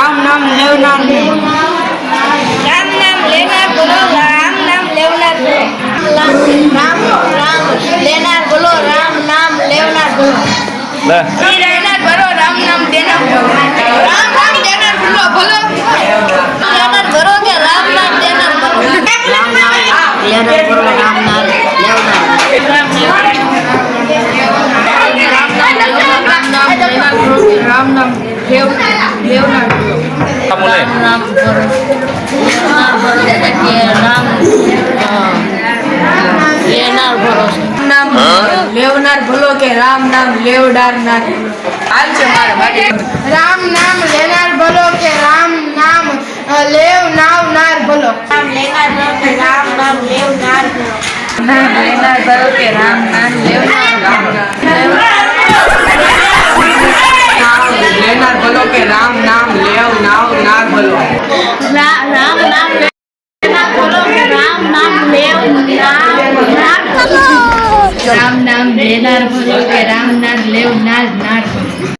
રામ નામ લેવનાર રામ નામ લેનાર બોલો રામ નામ લેવનાર બોલો રામ નામ લેનાર બોલો રામ નામ લેવનાર બોલો લે લેનાર બોલો રામ નામ દેનાર બોલો રામ નામ દેનાર બોલો બોલો લેનાર બોલો કે રામ નામ દેનાર બોલો રામ નામ લેનાર બોલો રામ નામ લેવનાર રામ નામ લેવનાર બોલે રામ લેનાર ભરોસે નામ લેવનાર ભલો કે રામ નામ લેવડાર નાર હાલ છે મારે બાકી રામ નામ લેનાર બોલો કે રામ નામ લેવનાર બોલો રામ લેનાર બોલો કે રામ નામ લેવનાર બોલો નામ લેનાર ભલો કે રામ નામ લેવનાર લેનાર ભલો કે રામ નામ લેવનાર ભલો રામ નામ લેનાર બોલો કે રામ નામ લેવનાર બોલો રામ નામ લેનાર ભલો કે રામ નામ લેવનાર નાર ભલો